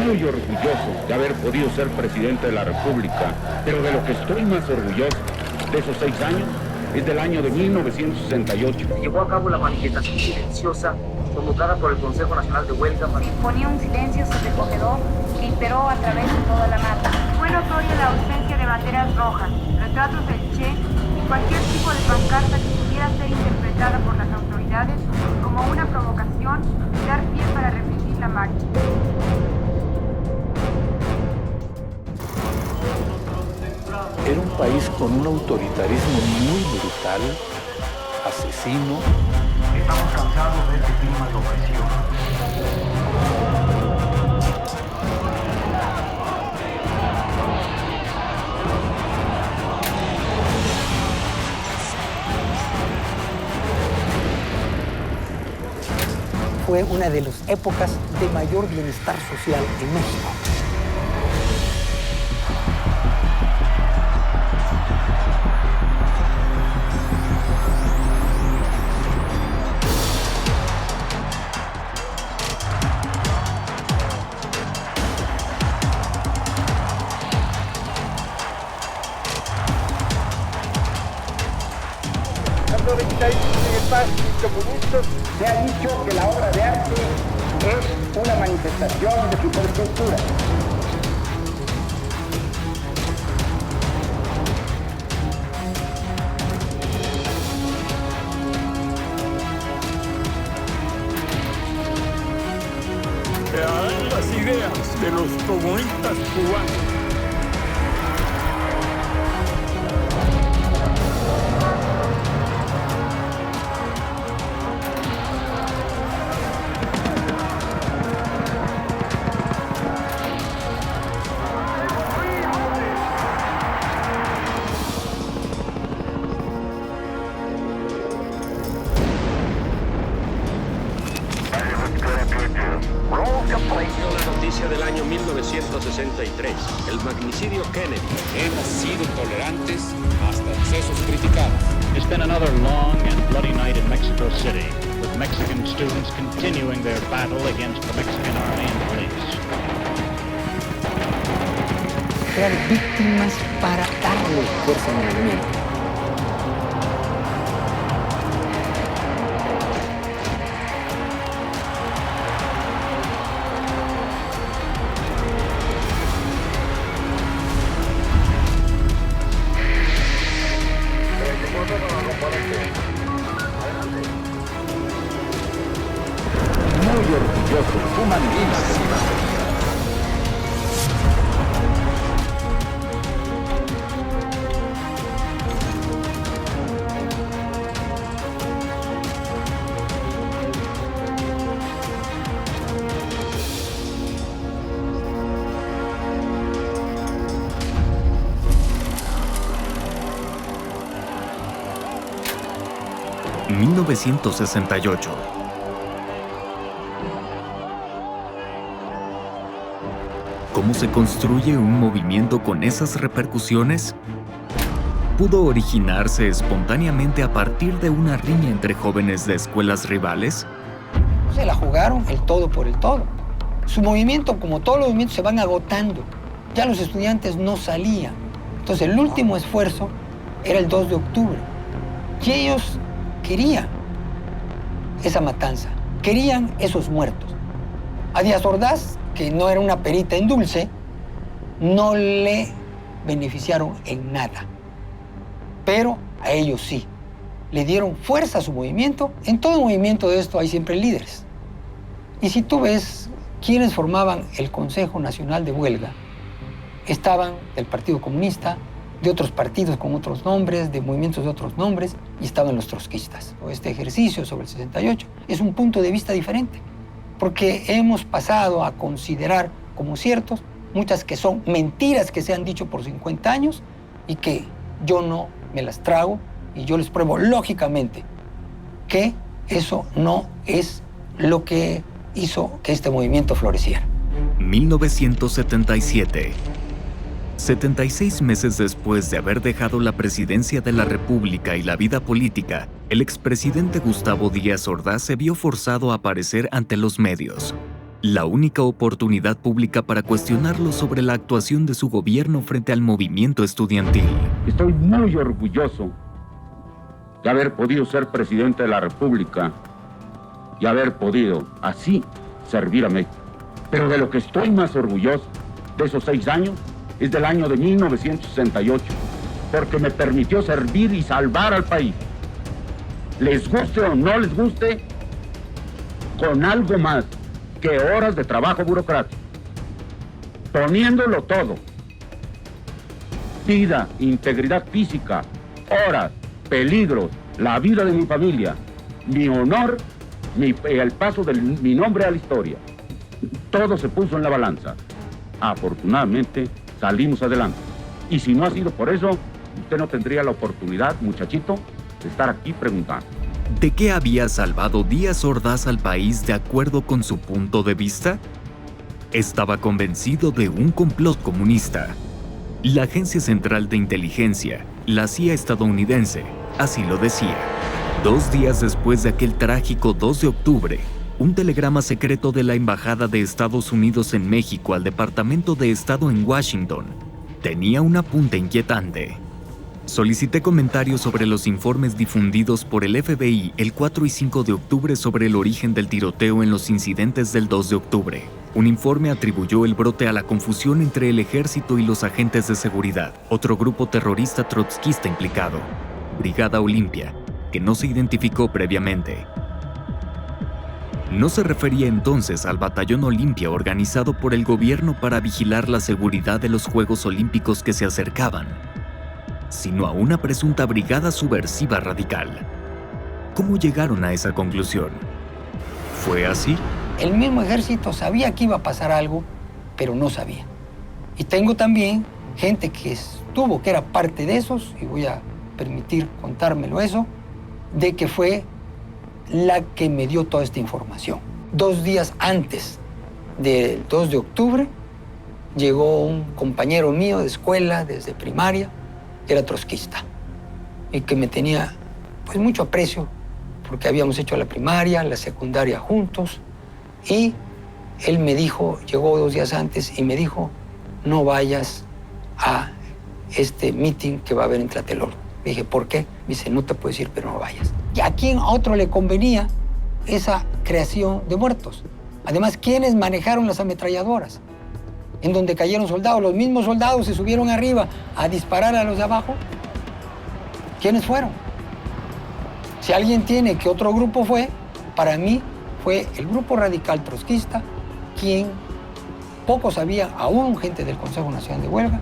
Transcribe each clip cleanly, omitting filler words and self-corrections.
muy orgulloso de haber podido ser presidente de la República, pero de lo que estoy más orgulloso de esos 6 años es del año de 1968. Se llevó a cabo la manifestación silenciosa convocada por el Consejo Nacional de Huelga. Imponía un silencio sobrecogedor que imperó a través de toda la marcha. Fue notoria la ausencia de banderas rojas, retratos del Che y cualquier tipo de pancarta que pudiera ser interpretada por las autoridades como una provocación y dar pie para reprimir la marcha. Era un país con un autoritarismo muy brutal, asesino. Estamos cansados de este clima de opresión. Fue una de las épocas de mayor bienestar social en México. Se ha dicho que la obra de arte es una manifestación de superestructura. Real las ideas de los comunistas cubanos. Del año 1963, el magnicidio Kennedy. Hemos sido tolerantes hasta excesos criticados. It's been another long and bloody night in Mexico City, with Mexican students continuing their battle against the Mexican army and police. Crear víctimas para darle fuerza al movimiento. Muy orgulloso, humanista. 1968. ¿Cómo se construye un movimiento con esas repercusiones? ¿Pudo originarse espontáneamente a partir de una riña entre jóvenes de escuelas rivales? Se la jugaron el todo por el todo. Su movimiento, como todos los movimientos, se van agotando. Ya los estudiantes no salían. Entonces, el último esfuerzo era el 2 de octubre. Y ellos querían esa matanza, querían esos muertos. A Díaz Ordaz, que no era una perita en dulce, no le beneficiaron en nada. Pero a ellos sí. Le dieron fuerza a su movimiento. En todo movimiento de esto hay siempre líderes. Y si tú ves quiénes formaban el Consejo Nacional de Huelga, estaban del Partido Comunista, de otros partidos con otros nombres, de movimientos de otros nombres, y estaban los trotskistas. Este ejercicio sobre el 68 es un punto de vista diferente, porque hemos pasado a considerar como ciertos muchas que son mentiras que se han dicho por 50 años y que yo no me las trago, y yo les pruebo lógicamente que eso no es lo que hizo que este movimiento floreciera. 1977. 76 meses después de haber dejado la presidencia de la República y la vida política, el expresidente Gustavo Díaz Ordaz se vio forzado a aparecer ante los medios. la única oportunidad pública para cuestionarlo sobre la actuación de su gobierno frente al movimiento estudiantil. Estoy muy orgulloso de haber podido ser presidente de la República y haber podido así servir a México. Pero de lo que estoy más orgulloso de esos 6 años es del año de 1968, porque me permitió servir y salvar al país. Les guste o no les guste, con algo más que horas de trabajo burocrático, poniéndolo todo: vida, integridad física, horas, peligros, la vida de mi familia, mi honor, el paso de mi nombre a la historia. Todo se puso en la balanza. Afortunadamente salimos adelante. Y si no ha sido por eso, usted no tendría la oportunidad, muchachito, de estar aquí preguntando. ¿De qué había salvado Díaz Ordaz al país de acuerdo con su punto de vista? Estaba convencido de un complot comunista. La Agencia Central de Inteligencia, la CIA estadounidense, así lo decía. 2 días después de aquel trágico 2 de octubre, un telegrama secreto de la Embajada de Estados Unidos en México al Departamento de Estado en Washington tenía un apunte inquietante. Solicité comentarios sobre los informes difundidos por el FBI el 4 y 5 de octubre sobre el origen del tiroteo en los incidentes del 2 de octubre. Un informe atribuyó el brote a la confusión entre el ejército y los agentes de seguridad, otro grupo terrorista trotskista implicado, Brigada Olimpia, que no se identificó previamente. No se refería entonces al Batallón Olimpia organizado por el gobierno para vigilar la seguridad de los Juegos Olímpicos que se acercaban, sino a una presunta brigada subversiva radical. ¿Cómo llegaron a esa conclusión? ¿Fue así? El mismo ejército sabía que iba a pasar algo, pero no sabía. Y tengo también gente que estuvo, que era parte de esos, y voy a permitir contármelo eso, de que fue la que me dio toda esta información. 2 días antes del 2 de octubre, llegó un compañero mío de escuela, desde primaria, que era trotskista, y que me tenía pues mucho aprecio, porque habíamos hecho la primaria, la secundaria juntos, y él me dijo, llegó 2 días antes, y me dijo: no vayas a este meeting que va a haber en Tlatelolco. Le dije: ¿por qué? Me dice: no te puedes ir, pero no vayas. ¿Y a quién otro le convenía esa creación de muertos? Además, ¿quiénes manejaron las ametralladoras? En donde cayeron soldados, los mismos soldados se subieron arriba a disparar a los de abajo. ¿Quiénes fueron? Si alguien tiene que otro grupo fue, para mí fue el grupo radical trotskista, quien poco sabía, aún gente del Consejo Nacional de Huelga,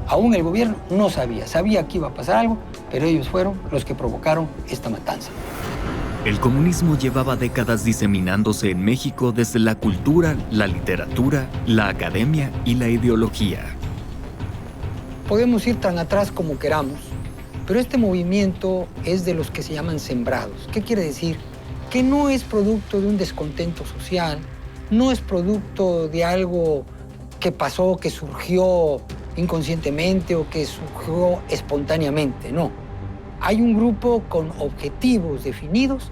aún el gobierno no sabía que iba a pasar algo, pero ellos fueron los que provocaron esta matanza. El comunismo llevaba décadas diseminándose en México desde la cultura, la literatura, la academia y la ideología. Podemos ir tan atrás como queramos, pero este movimiento es de los que se llaman sembrados. ¿Qué quiere decir? Que no es producto de un descontento social, no es producto de algo que pasó, que surgió inconscientemente o que surgió espontáneamente, no. Hay un grupo con objetivos definidos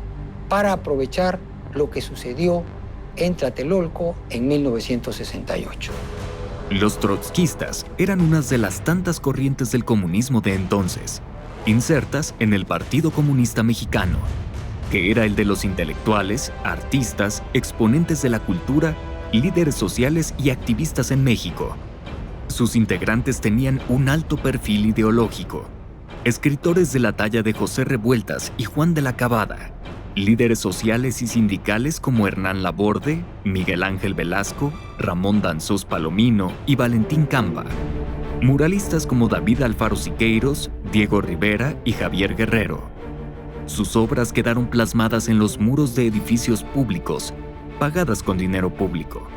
para aprovechar lo que sucedió en Tlatelolco en 1968. Los trotskistas eran unas de las tantas corrientes del comunismo de entonces, insertas en el Partido Comunista Mexicano, que era el de los intelectuales, artistas, exponentes de la cultura, líderes sociales y activistas en México. Sus integrantes tenían un alto perfil ideológico. Escritores de la talla de José Revueltas y Juan de la Cabada, líderes sociales y sindicales como Hernán Laborde, Miguel Ángel Velasco, Ramón Danzós Palomino y Valentín Campa, muralistas como David Alfaro Siqueiros, Diego Rivera y Javier Guerrero. Sus obras quedaron plasmadas en los muros de edificios públicos, pagadas con dinero público.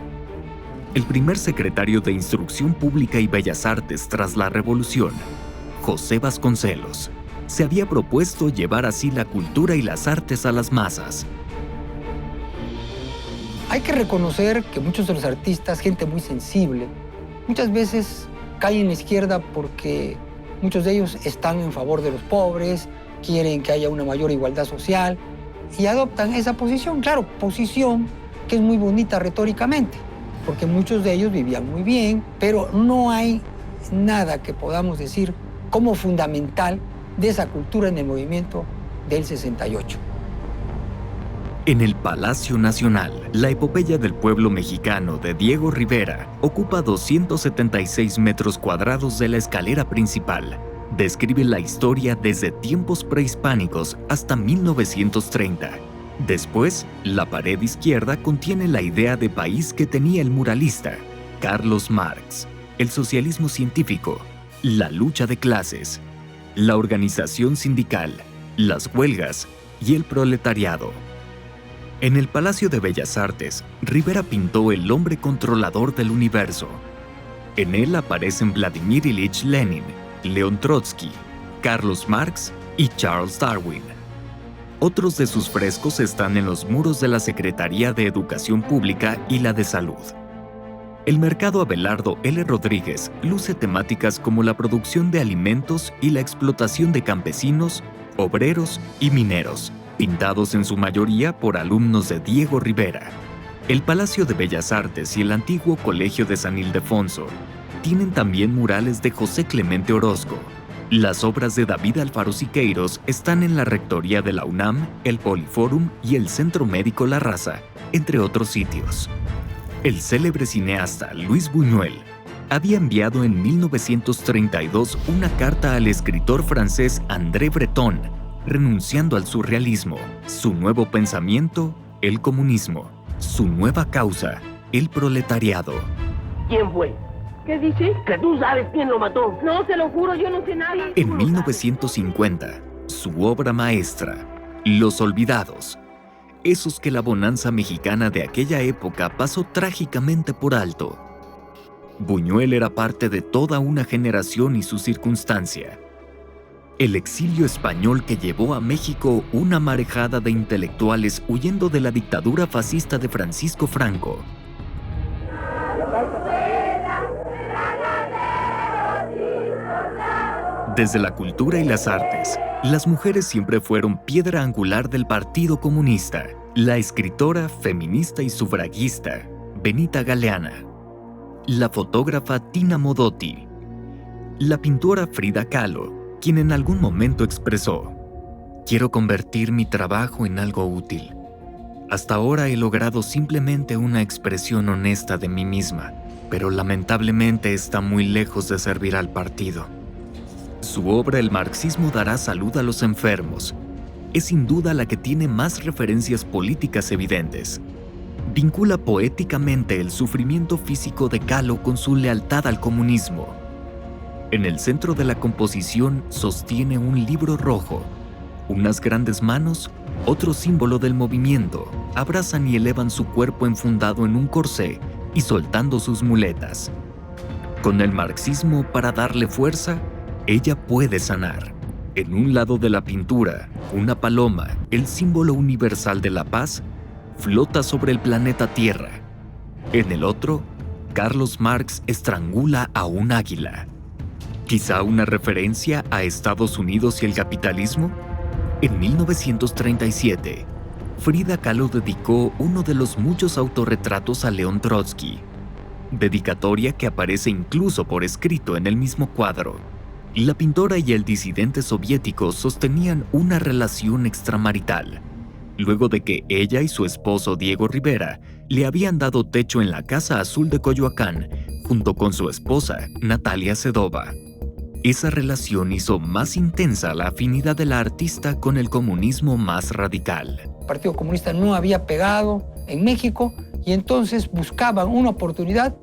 El primer secretario de Instrucción Pública y Bellas Artes tras la Revolución, José Vasconcelos, se había propuesto llevar así la cultura y las artes a las masas. Hay que reconocer que muchos de los artistas, gente muy sensible, muchas veces caen en la izquierda porque muchos de ellos están en favor de los pobres, quieren que haya una mayor igualdad social y adoptan esa posición. Claro, posición que es muy bonita retóricamente, porque muchos de ellos vivían muy bien, pero no hay nada que podamos decir como fundamental de esa cultura en el movimiento del 68. En el Palacio Nacional, la epopeya del pueblo mexicano de Diego Rivera ocupa 276 metros cuadrados de la escalera principal. Describe la historia desde tiempos prehispánicos hasta 1930. Después, la pared izquierda contiene la idea de país que tenía el muralista Carlos Marx, el socialismo científico, la lucha de clases, la organización sindical, las huelgas y el proletariado. En el Palacio de Bellas Artes, Rivera pintó el hombre controlador del universo. En él aparecen Vladimir Ilich Lenin, León Trotsky, Carlos Marx y Charles Darwin. Otros de sus frescos están en los muros de la Secretaría de Educación Pública y la de Salud. El mercado Abelardo L. Rodríguez luce temáticas como la producción de alimentos y la explotación de campesinos, obreros y mineros, pintados en su mayoría por alumnos de Diego Rivera. El Palacio de Bellas Artes y el antiguo Colegio de San Ildefonso tienen también murales de José Clemente Orozco. Las obras de David Alfaro Siqueiros están en la Rectoría de la UNAM, el Poliforum y el Centro Médico La Raza, entre otros sitios. El célebre cineasta Luis Buñuel había enviado en 1932 una carta al escritor francés André Breton, renunciando al surrealismo, su nuevo pensamiento, el comunismo, su nueva causa, el proletariado. ¿Quién fue? ¿Qué dice? Que tú sabes quién lo mató. No, se lo juro, yo no sé nada. En 1950, su obra maestra, Los Olvidados, esos que la bonanza mexicana de aquella época pasó trágicamente por alto. Buñuel era parte de toda una generación y su circunstancia. El exilio español que llevó a México una marejada de intelectuales huyendo de la dictadura fascista de Francisco Franco. Desde la cultura y las artes, las mujeres siempre fueron piedra angular del Partido Comunista. La escritora, feminista y sufragista, Benita Galeana. La fotógrafa Tina Modotti. La pintora Frida Kahlo, quien en algún momento expresó: «Quiero convertir mi trabajo en algo útil. Hasta ahora he logrado simplemente una expresión honesta de mí misma, pero lamentablemente está muy lejos de servir al partido». Su obra El marxismo dará salud a los enfermos es sin duda la que tiene más referencias políticas evidentes. Vincula poéticamente el sufrimiento físico de Kahlo con su lealtad al comunismo. En el centro de la composición sostiene un libro rojo. Unas grandes manos, otro símbolo del movimiento, abrazan y elevan su cuerpo enfundado en un corsé y soltando sus muletas. Con el marxismo para darle fuerza, ella puede sanar. En un lado de la pintura, una paloma, el símbolo universal de la paz, flota sobre el planeta Tierra. En el otro, Carlos Marx estrangula a un águila. ¿Quizá una referencia a Estados Unidos y el capitalismo? En 1937, Frida Kahlo dedicó uno de los muchos autorretratos a León Trotsky, dedicatoria que aparece incluso por escrito en el mismo cuadro. La pintora y el disidente soviético sostenían una relación extramarital, luego de que ella y su esposo Diego Rivera le habían dado techo en la Casa Azul de Coyoacán, junto con su esposa, Natalia Sedova. Esa relación hizo más intensa la afinidad de la artista con el comunismo más radical. El Partido Comunista no había pegado en México y entonces buscaban una oportunidad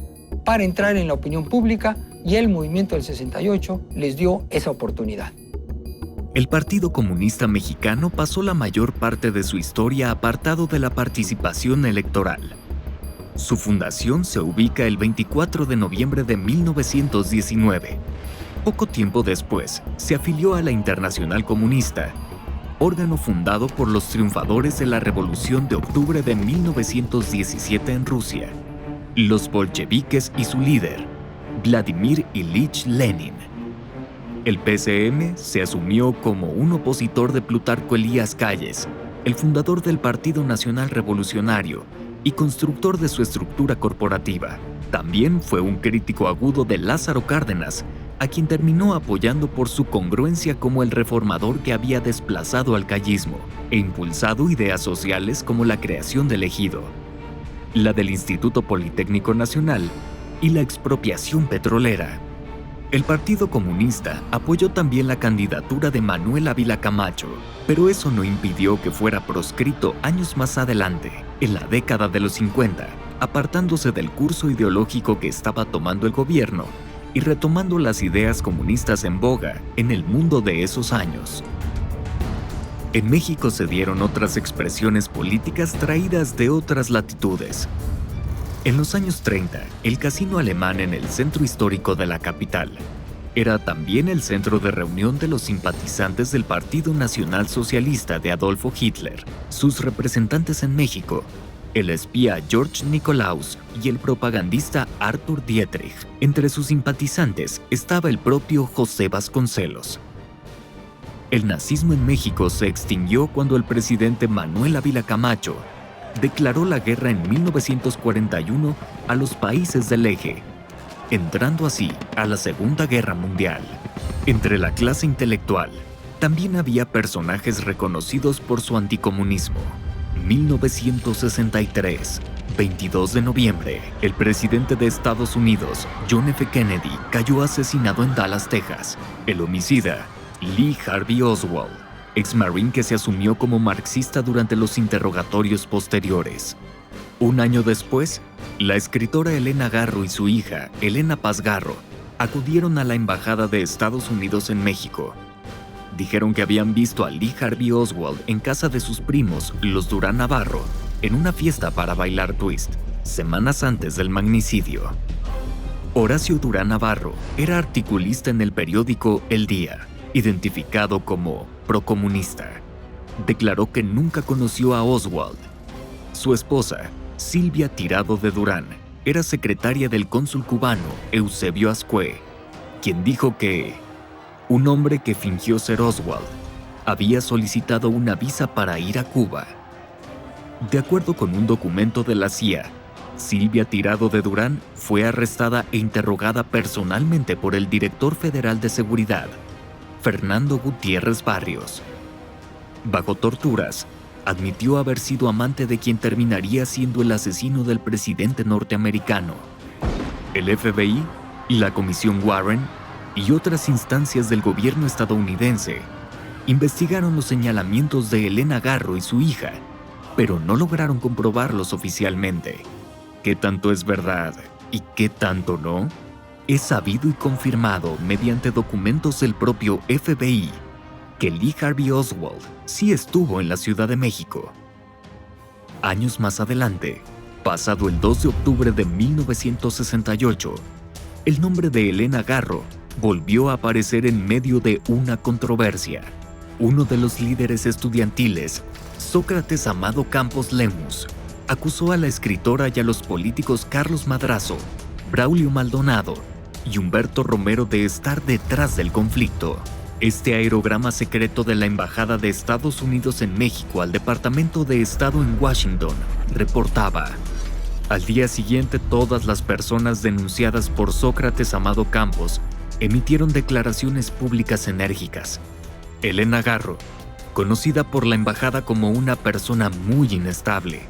para entrar en la opinión pública y el movimiento del 68 les dio esa oportunidad. El Partido Comunista Mexicano pasó la mayor parte de su historia apartado de la participación electoral. Su fundación se ubica el 24 de noviembre de 1919. Poco tiempo después, se afilió a la Internacional Comunista, órgano fundado por los triunfadores de la Revolución de Octubre de 1917 en Rusia, los bolcheviques y su líder, Vladimir Ilich Lenin. El PCM se asumió como un opositor de Plutarco Elías Calles, el fundador del Partido Nacional Revolucionario, y constructor de su estructura corporativa. También fue un crítico agudo de Lázaro Cárdenas, a quien terminó apoyando por su congruencia como el reformador que había desplazado al callismo e impulsado ideas sociales como la creación del ejido, la del Instituto Politécnico Nacional y la expropiación petrolera. El Partido Comunista apoyó también la candidatura de Manuel Ávila Camacho, pero eso no impidió que fuera proscrito años más adelante, en la década de los 50, apartándose del curso ideológico que estaba tomando el gobierno y retomando las ideas comunistas en boga en el mundo de esos años. En México se dieron otras expresiones políticas traídas de otras latitudes. En los años 30, el Casino Alemán en el centro histórico de la capital era también el centro de reunión de los simpatizantes del Partido Nacional Socialista de Adolfo Hitler, sus representantes en México, el espía George Nikolaus y el propagandista Arthur Dietrich. Entre sus simpatizantes estaba el propio José Vasconcelos. El nazismo en México se extinguió cuando el presidente Manuel Ávila Camacho declaró la guerra en 1941 a los países del Eje, entrando así a la Segunda Guerra Mundial. Entre la clase intelectual, también había personajes reconocidos por su anticomunismo. 1963, 22 de noviembre, el presidente de Estados Unidos, John F. Kennedy, cayó asesinado en Dallas, Texas. El homicida, Lee Harvey Oswald, ex-marine que se asumió como marxista durante los interrogatorios posteriores. Un año después, la escritora Elena Garro y su hija, Elena Paz Garro, acudieron a la Embajada de Estados Unidos en México. Dijeron que habían visto a Lee Harvey Oswald en casa de sus primos, los Durán Navarro, en una fiesta para bailar twist, semanas antes del magnicidio. Horacio Durán Navarro era articulista en el periódico El Día, identificado como procomunista. Declaró que nunca conoció a Oswald. Su esposa, Silvia Tirado de Durán, era secretaria del cónsul cubano Eusebio Azcue, quien dijo que un hombre que fingió ser Oswald había solicitado una visa para ir a Cuba. De acuerdo con un documento de la CIA, Silvia Tirado de Durán fue arrestada e interrogada personalmente por el director federal de seguridad, Fernando Gutiérrez Barrios. Bajo torturas, admitió haber sido amante de quien terminaría siendo el asesino del presidente norteamericano. El FBI, la Comisión Warren y otras instancias del gobierno estadounidense investigaron los señalamientos de Elena Garro y su hija, pero no lograron comprobarlos oficialmente. ¿Qué tanto es verdad y qué tanto no? Es sabido y confirmado mediante documentos del propio FBI que Lee Harvey Oswald sí estuvo en la Ciudad de México. Años más adelante, pasado el 2 de octubre de 1968, el nombre de Elena Garro volvió a aparecer en medio de una controversia. Uno de los líderes estudiantiles, Sócrates Amado Campos Lemus, acusó a la escritora y a los políticos Carlos Madrazo, Braulio Maldonado y Humberto Romero de estar detrás del conflicto. Este aerograma secreto de la Embajada de Estados Unidos en México al Departamento de Estado en Washington reportaba: al día siguiente, todas las personas denunciadas por Sócrates Amado Campos emitieron declaraciones públicas enérgicas. Elena Garro, conocida por la embajada como una persona muy inestable,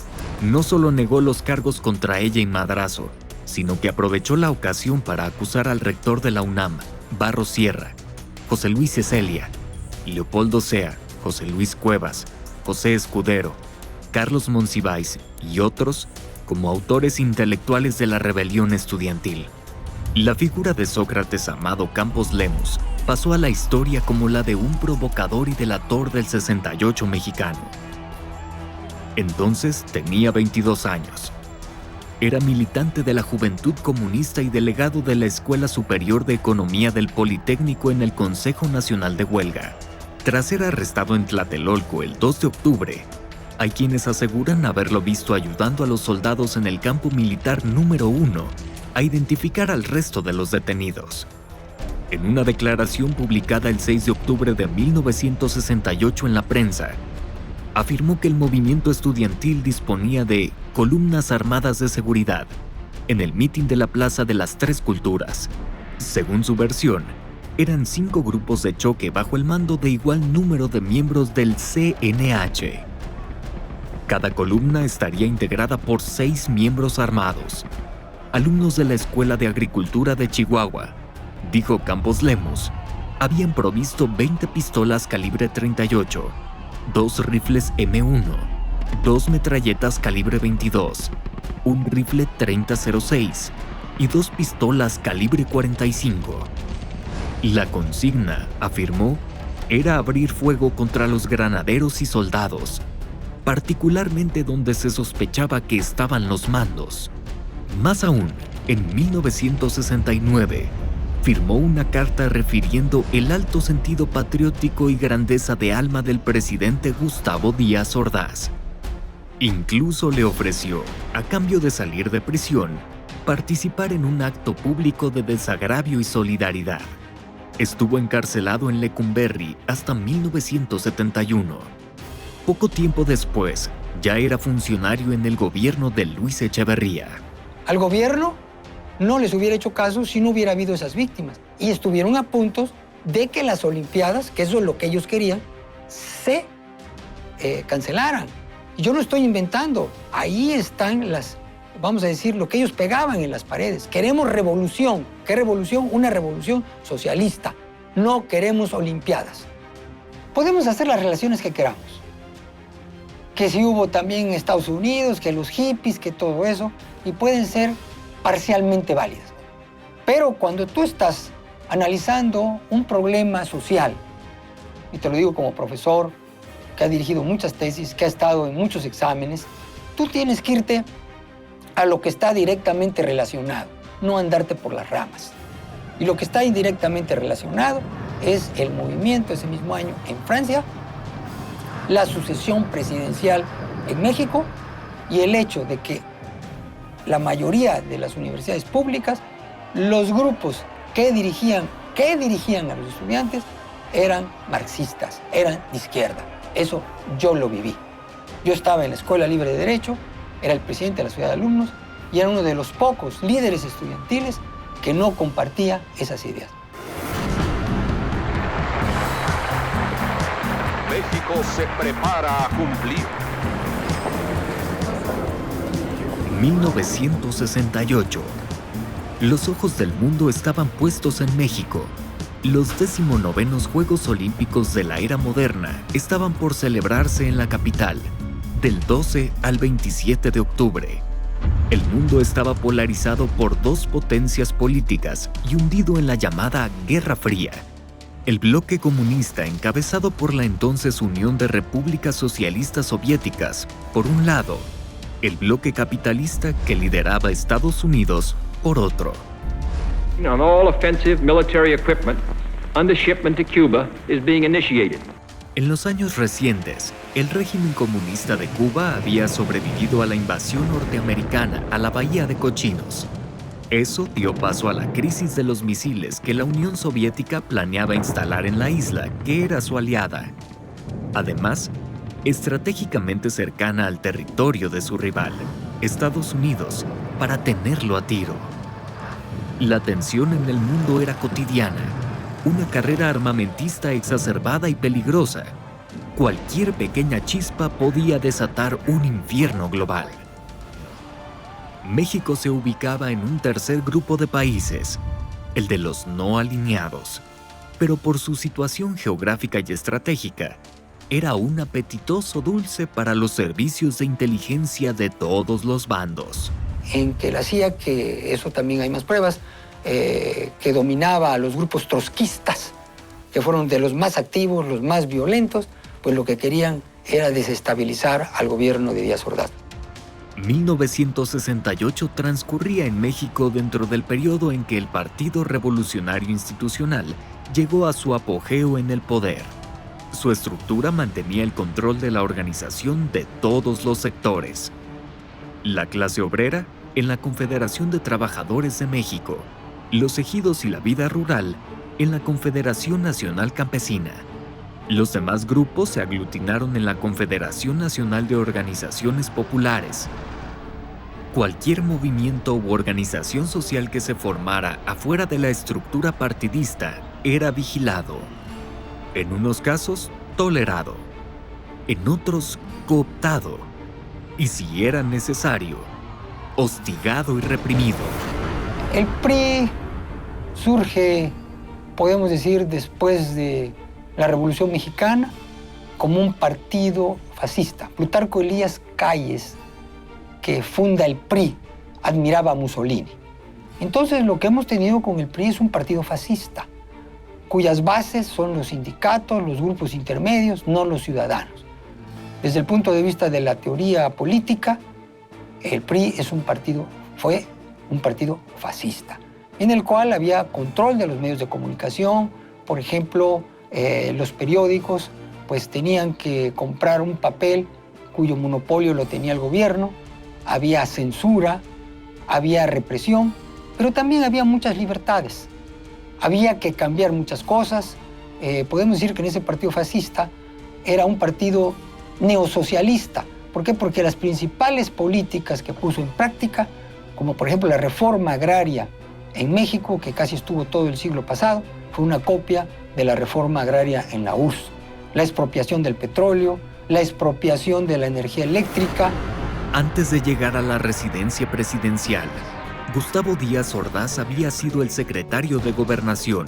no solo negó los cargos contra ella y Madrazo, sino que aprovechó la ocasión para acusar al rector de la UNAM, Barros Sierra, José Luis Celia, Leopoldo Sea, José Luis Cuevas, José Escudero, Carlos Monsiváis y otros como autores intelectuales de la rebelión estudiantil. La figura de Sócrates Amado Campos Lemus pasó a la historia como la de un provocador y delator del 68 mexicano. Entonces tenía 22 años. Era militante de la Juventud Comunista y delegado de la Escuela Superior de Economía del Politécnico en el Consejo Nacional de Huelga. Tras ser arrestado en Tlatelolco el 2 de octubre, hay quienes aseguran haberlo visto ayudando a los soldados en el campo militar número 1 a identificar al resto de los detenidos. En una declaración publicada el 6 de octubre de 1968 en la prensa, afirmó que el movimiento estudiantil disponía de columnas armadas de seguridad en el mitin de la Plaza de las Tres Culturas. Según su versión, eran 5 grupos de choque bajo el mando de igual número de miembros del CNH. Cada columna estaría integrada por 6 miembros armados, alumnos de la Escuela de Agricultura de Chihuahua, dijo Campos Lemos. Habían provisto 20 pistolas calibre 38, 2 rifles M1, 2 metralletas calibre 22, un rifle 30-06 y 2 pistolas calibre 45. La consigna, afirmó, era abrir fuego contra los granaderos y soldados, particularmente donde se sospechaba que estaban los mandos. Más aún, en 1969, firmó una carta refiriendo el alto sentido patriótico y grandeza de alma del presidente Gustavo Díaz Ordaz. Incluso le ofreció, a cambio de salir de prisión, participar en un acto público de desagravio y solidaridad. Estuvo encarcelado en Lecumberri hasta 1971. Poco tiempo después, ya era funcionario en el gobierno de Luis Echeverría. Al gobierno no les hubiera hecho caso si no hubiera habido esas víctimas. Y estuvieron a punto de que las Olimpiadas, que eso es lo que ellos querían, se cancelaran. Y yo no estoy inventando. Ahí están vamos a decir, lo que ellos pegaban en las paredes. Queremos revolución. ¿Qué revolución? Una revolución socialista. No queremos Olimpiadas. Podemos hacer las relaciones que queramos. Que si hubo también en Estados Unidos, que los hippies, que todo eso, y pueden ser parcialmente válidas. Pero cuando tú estás analizando un problema social, y te lo digo como profesor, que ha dirigido muchas tesis, que ha estado en muchos exámenes, tú tienes que irte a lo que está directamente relacionado, no andarte por las ramas. Y lo que está indirectamente relacionado es el movimiento ese mismo año en Francia, la sucesión presidencial en México y el hecho de que la mayoría de las universidades públicas, los grupos que dirigían a los estudiantes eran marxistas, eran de izquierda. Eso yo lo viví. Yo estaba en la Escuela Libre de Derecho, era el presidente de la Sociedad de Alumnos y era uno de los pocos líderes estudiantiles que no compartía esas ideas. México se prepara a cumplir. 1968. Los ojos del mundo estaban puestos en México. Los 19º Juegos Olímpicos de la era moderna estaban por celebrarse en la capital, del 12 al 27 de octubre. El mundo estaba polarizado por 2 potencias políticas y hundido en la llamada Guerra Fría. El bloque comunista, encabezado por la entonces Unión de Repúblicas Socialistas Soviéticas, por un lado, el bloque capitalista que lideraba Estados Unidos, por otro. On all offensive military equipment, undershipment to Cuba is being initiated. En los años recientes, el régimen comunista de Cuba había sobrevivido a la invasión norteamericana a la Bahía de Cochinos. Eso dio paso a la crisis de los misiles que la Unión Soviética planeaba instalar en la isla, que era su aliada. Además, estratégicamente cercana al territorio de su rival, Estados Unidos, para tenerlo a tiro. La tensión en el mundo era cotidiana, una carrera armamentista exacerbada y peligrosa. Cualquier pequeña chispa podía desatar un infierno global. México se ubicaba en un tercer grupo de países, el de los no alineados, pero por su situación geográfica y estratégica, era un apetitoso dulce para los servicios de inteligencia de todos los bandos. En que la CIA, que eso también hay más pruebas, que dominaba a los grupos trotskistas, que fueron de los más activos, los más violentos, pues lo que querían era desestabilizar al gobierno de Díaz Ordaz. 1968 transcurría en México dentro del periodo en que el Partido Revolucionario Institucional llegó a su apogeo en el poder. Su estructura mantenía el control de la organización de todos los sectores. La clase obrera en la Confederación de Trabajadores de México, los ejidos y la vida rural en la Confederación Nacional Campesina, Los demás grupos se aglutinaron en la Confederación Nacional de Organizaciones Populares. Cualquier movimiento u organización social que se formara afuera de la estructura partidista era vigilado. En unos casos, tolerado. En otros, cooptado. Y si era necesario, hostigado y reprimido. El PRI surge, podemos decir, después de la Revolución Mexicana, como un partido fascista. Plutarco Elías Calles, que funda el PRI, admiraba a Mussolini. Entonces, lo que hemos tenido con el PRI es un partido fascista, cuyas bases son los sindicatos, los grupos intermedios, no los ciudadanos. Desde el punto de vista de la teoría política, el PRI fue un partido fascista, en el cual había control de los medios de comunicación. Por ejemplo, los periódicos pues tenían que comprar un papel cuyo monopolio lo tenía el gobierno, había censura, había represión, pero también había muchas libertades. Había que cambiar muchas cosas. Podemos decir que en ese partido fascista era un partido neosocialista. ¿Por qué? Porque las principales políticas que puso en práctica, como por ejemplo la reforma agraria en México, que casi estuvo todo el siglo pasado, fue una copia de la reforma agraria en la URSS. La expropiación del petróleo, la expropiación de la energía eléctrica. Antes de llegar a la residencia presidencial, Gustavo Díaz Ordaz había sido el secretario de Gobernación.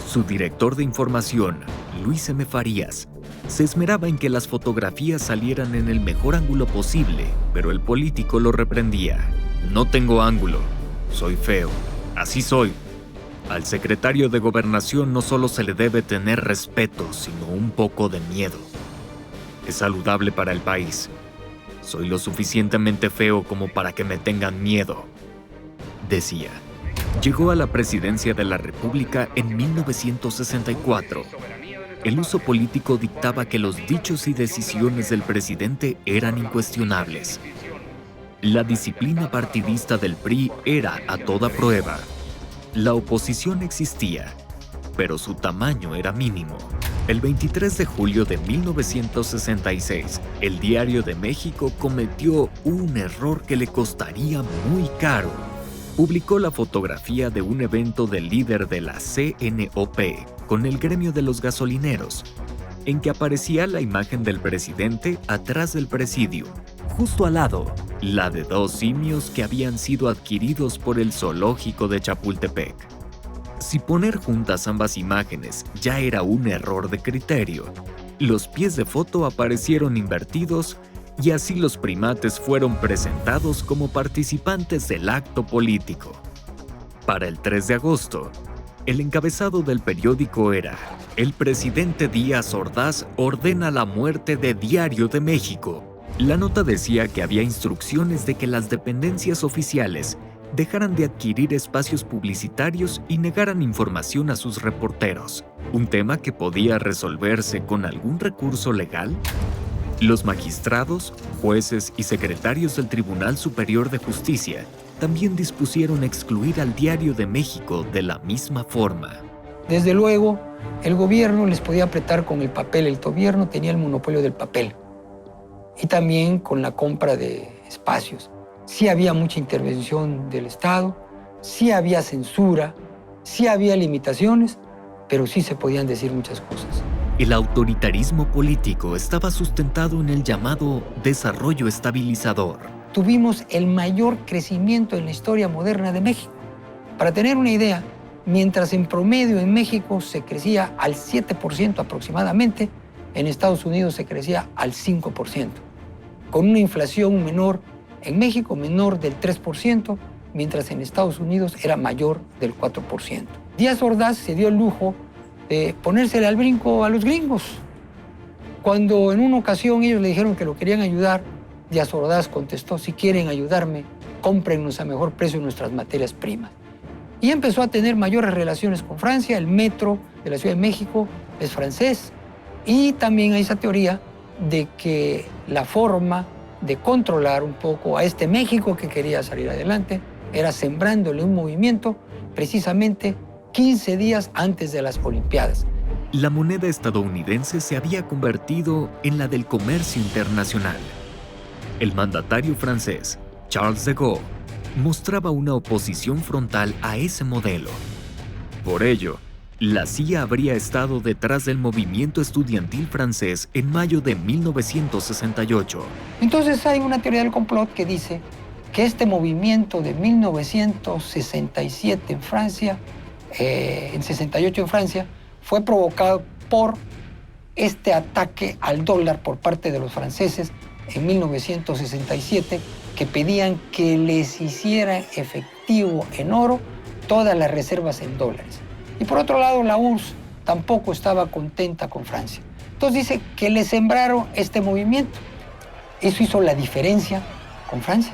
Su director de información, Luis M. Farías, se esmeraba en que las fotografías salieran en el mejor ángulo posible, pero el político lo reprendía. No tengo ángulo, soy feo, así soy. Al secretario de Gobernación no solo se le debe tener respeto, sino un poco de miedo. Es saludable para el país. Soy lo suficientemente feo como para que me tengan miedo, decía. Llegó a la presidencia de la República en 1964. El uso político dictaba que los dichos y decisiones del presidente eran incuestionables. La disciplina partidista del PRI era a toda prueba. La oposición existía, pero su tamaño era mínimo. El 23 de julio de 1966, el Diario de México cometió un error que le costaría muy caro. Publicó la fotografía de un evento del líder de la CNOP con el gremio de los gasolineros, en que aparecía la imagen del presidente atrás del presidio. Justo al lado, la de dos simios que habían sido adquiridos por el zoológico de Chapultepec. Si poner juntas ambas imágenes ya era un error de criterio, los pies de foto aparecieron invertidos y así los primates fueron presentados como participantes del acto político. Para el 3 de agosto, el encabezado del periódico era: "El presidente Díaz Ordaz ordena la muerte de Diario de México". La nota decía que había instrucciones de que las dependencias oficiales dejaran de adquirir espacios publicitarios y negaran información a sus reporteros, un tema que podía resolverse con algún recurso legal. Los magistrados, jueces y secretarios del Tribunal Superior de Justicia también dispusieron excluir al Diario de México de la misma forma. Desde luego, el gobierno les podía apretar con el papel. El gobierno tenía el monopolio del papel y también con la compra de espacios. Sí había mucha intervención del Estado, sí había censura, sí había limitaciones, pero sí se podían decir muchas cosas. El autoritarismo político estaba sustentado en el llamado desarrollo estabilizador. Tuvimos el mayor crecimiento en la historia moderna de México. Para tener una idea, mientras en promedio en México se crecía al 7% aproximadamente, en Estados Unidos se crecía al 5%, con una inflación menor en México menor del 3%, mientras en Estados Unidos era mayor del 4%. Díaz Ordaz se dio el lujo de ponérsele al brinco a los gringos. Cuando en una ocasión ellos le dijeron que lo querían ayudar, Díaz Ordaz contestó: "Si quieren ayudarme, cómprennos a mejor precio nuestras materias primas". Y empezó a tener mayores relaciones con Francia. El metro de la Ciudad de México es francés. Y también hay esa teoría de que la forma de controlar un poco a este México que quería salir adelante era sembrándole un movimiento precisamente 15 días antes de las Olimpiadas. la moneda estadounidense se había convertido en la del comercio internacional. El mandatario francés, Charles de Gaulle, mostraba una oposición frontal a ese modelo. Por ello, la CIA habría estado detrás del movimiento estudiantil francés en mayo de 1968. Entonces hay una teoría del complot que dice que este movimiento de 1967 en Francia, en 68 en Francia, fue provocado por este ataque al dólar por parte de los franceses en 1967, que pedían que les hiciera efectivo en oro todas las reservas en dólares. Y por otro lado, la URSS tampoco estaba contenta con Francia. Entonces dice que le sembraron este movimiento. Eso hizo la diferencia con Francia.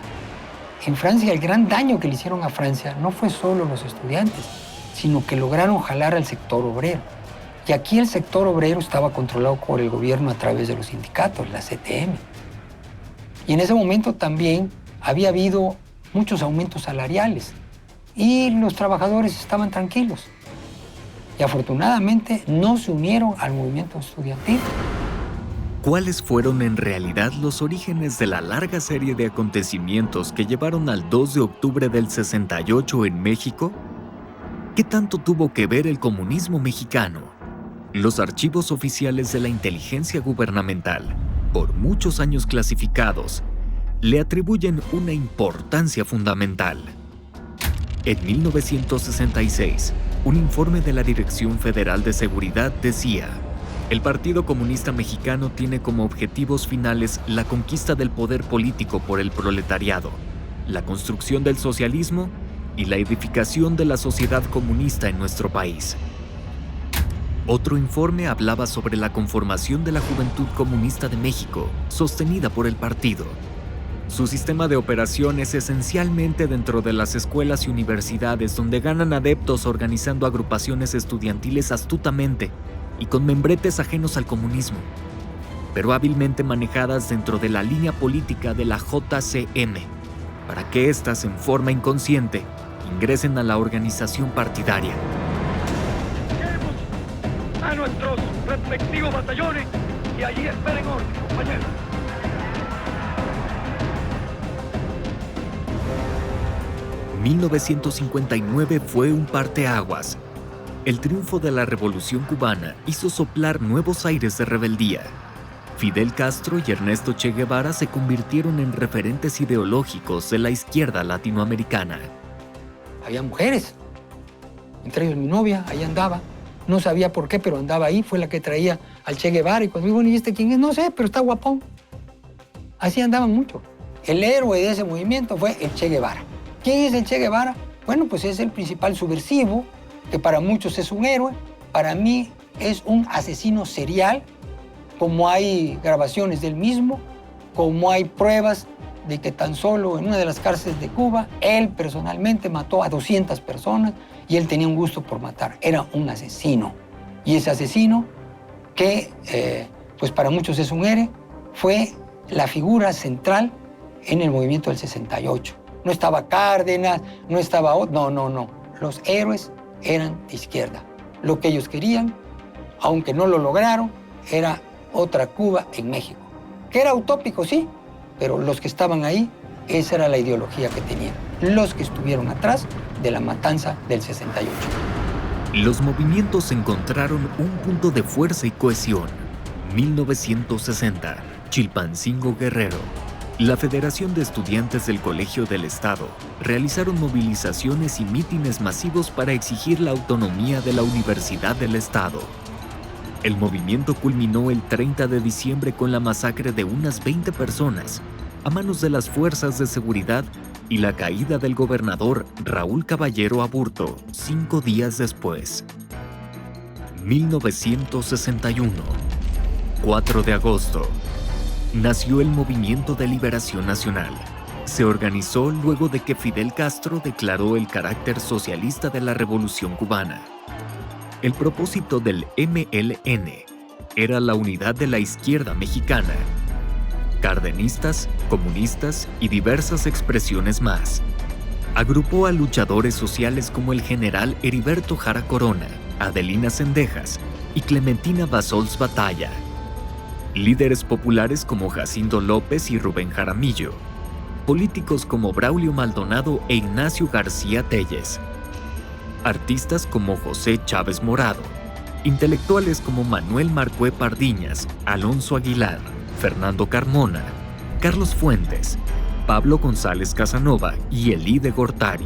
En Francia, el gran daño que le hicieron a Francia no fue solo los estudiantes, sino que lograron jalar al sector obrero. Y aquí el sector obrero estaba controlado por el gobierno a través de los sindicatos, la CTM. Y en ese momento también había habido muchos aumentos salariales y los trabajadores estaban tranquilos. Y afortunadamente no se unieron al movimiento estudiantil. ¿Cuáles fueron en realidad los orígenes de la larga serie de acontecimientos que llevaron al 2 de octubre del 68 en México? ¿Qué tanto tuvo que ver el comunismo mexicano? Los archivos oficiales de la inteligencia gubernamental, por muchos años clasificados, le atribuyen una importancia fundamental. En 1966, un informe de la Dirección Federal de Seguridad decía: el Partido Comunista Mexicano tiene como objetivos finales la conquista del poder político por el proletariado, la construcción del socialismo y la edificación de la sociedad comunista en nuestro país. Otro informe hablaba sobre la conformación de la Juventud Comunista de México, sostenida por el partido. Su sistema de operación es esencialmente dentro de las escuelas y universidades, donde ganan adeptos organizando agrupaciones estudiantiles astutamente y con membretes ajenos al comunismo, pero hábilmente manejadas dentro de la línea política de la JCM, para que éstas en forma inconsciente ingresen a la organización partidaria. A nuestros respectivos batallones y allí esperen orden, compañeros. ...1959 fue un parteaguas. El triunfo de la Revolución Cubana hizo soplar nuevos aires de rebeldía. Fidel Castro y Ernesto Che Guevara se convirtieron en referentes ideológicos de la izquierda latinoamericana. Había mujeres, entre ellos mi novia, ahí andaba. No sabía por qué, pero andaba ahí, fue la que traía al Che Guevara. Y cuando digo, ¿y este quién es? No sé, pero está guapón. Así andaban mucho. El héroe de ese movimiento fue el Che Guevara. ¿Quién es el Che Guevara? Bueno, pues es el principal subversivo, que para muchos es un héroe. Para mí es un asesino serial, como hay grabaciones del mismo, como hay pruebas de que tan solo en una de las cárceles de Cuba, él personalmente mató a 200 personas, y él tenía un gusto por matar. Era un asesino. Y ese asesino, que pues para muchos es un héroe, fue la figura central en el movimiento del 68. No estaba Cárdenas, no estaba... No. Los héroes eran de izquierda. Lo que ellos querían, aunque no lo lograron, era otra Cuba en México. Que era utópico, sí, pero los que estaban ahí, esa era la ideología que tenían. Los que estuvieron atrás de la matanza del 68. Los movimientos encontraron un punto de fuerza y cohesión. 1960, Chilpancingo, Guerrero. La Federación de Estudiantes del Colegio del Estado realizaron movilizaciones y mítines masivos para exigir la autonomía de la Universidad del Estado. El movimiento culminó el 30 de diciembre con la masacre de unas 20 personas a manos de las fuerzas de seguridad y la caída del gobernador Raúl Caballero Aburto 5 días después. 1961, 4 de agosto. Nació el Movimiento de Liberación Nacional. Se organizó luego de que Fidel Castro declaró el carácter socialista de la Revolución Cubana. El propósito del MLN era la unidad de la izquierda mexicana. Cardenistas, comunistas y diversas expresiones más. Agrupó a luchadores sociales como el general Heriberto Jara Corona, Adelina Cendejas, y Clementina Bassols Batalla. Líderes populares como Jacinto López y Rubén Jaramillo. Políticos como Braulio Maldonado e Ignacio García Telles. Artistas como José Chávez Morado. Intelectuales como Manuel Marcué Pardiñas, Alonso Aguilar, Fernando Carmona, Carlos Fuentes, Pablo González Casanova y Elide Gortari.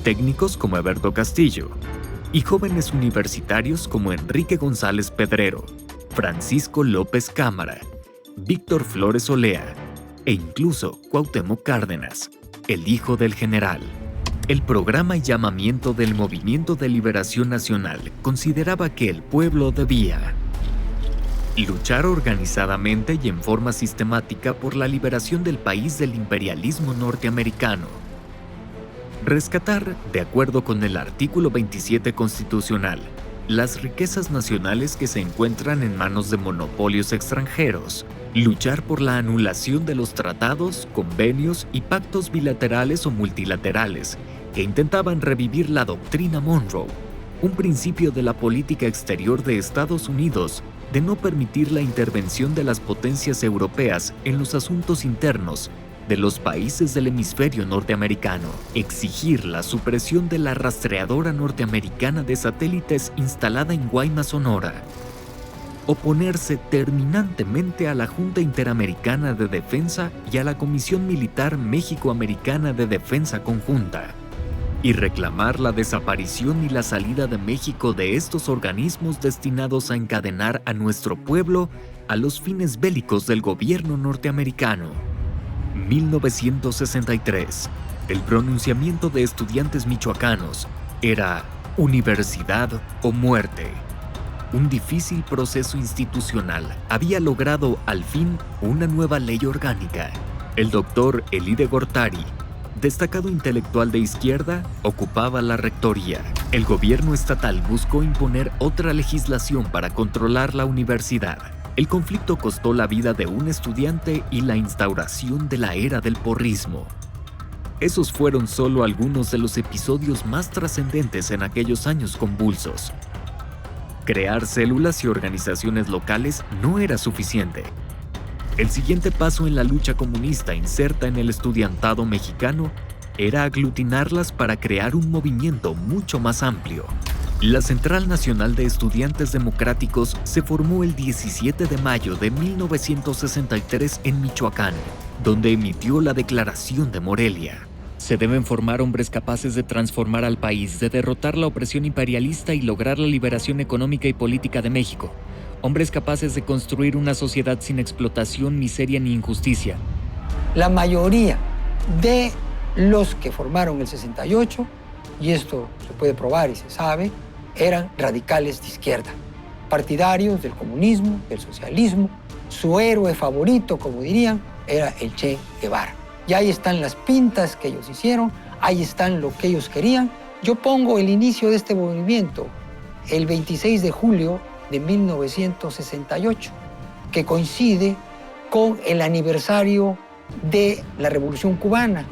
Técnicos como Eberto Castillo. Y jóvenes universitarios como Enrique González Pedrero, Francisco López Cámara, Víctor Flores Olea e incluso Cuauhtémoc Cárdenas, el hijo del general. El programa y llamamiento del Movimiento de Liberación Nacional consideraba que el pueblo debía luchar organizadamente y en forma sistemática por la liberación del país del imperialismo norteamericano. Rescatar, de acuerdo con el artículo 27 constitucional, las riquezas nacionales que se encuentran en manos de monopolios extranjeros. Luchar por la anulación de los tratados, convenios y pactos bilaterales o multilaterales que intentaban revivir la doctrina Monroe, un principio de la política exterior de Estados Unidos de no permitir la intervención de las potencias europeas en los asuntos internos de los países del hemisferio norteamericano, exigir la supresión de la rastreadora norteamericana de satélites instalada en Guaymas, Sonora, oponerse terminantemente a la Junta Interamericana de Defensa y a la Comisión Militar México-Americana de Defensa Conjunta, y reclamar la desaparición y la salida de México de estos organismos destinados a encadenar a nuestro pueblo a los fines bélicos del gobierno norteamericano. 1963. El pronunciamiento de estudiantes michoacanos era universidad o muerte. Un difícil proceso institucional había logrado al fin una nueva ley orgánica. El doctor Elide Gortari, destacado intelectual de izquierda, ocupaba la rectoría. El gobierno estatal buscó imponer otra legislación para controlar la universidad. El conflicto costó la vida de un estudiante y la instauración de la era del porrismo. Esos fueron solo algunos de los episodios más trascendentes en aquellos años convulsos. Crear células y organizaciones locales no era suficiente. El siguiente paso en la lucha comunista inserta en el estudiantado mexicano era aglutinarlas para crear un movimiento mucho más amplio. La Central Nacional de Estudiantes Democráticos se formó el 17 de mayo de 1963 en Michoacán, donde emitió la Declaración de Morelia. Se deben formar hombres capaces de transformar al país, de derrotar la opresión imperialista y lograr la liberación económica y política de México. Hombres capaces de construir una sociedad sin explotación, miseria ni injusticia. La mayoría de los que formaron el 68, y esto se puede probar y se sabe, eran radicales de izquierda, partidarios del comunismo, del socialismo. Su héroe favorito, como dirían, era el Che Guevara. Y ahí están las pintas que ellos hicieron, ahí están lo que ellos querían. Yo pongo el inicio de este movimiento el 26 de julio de 1968, que coincide con el aniversario de la Revolución Cubana,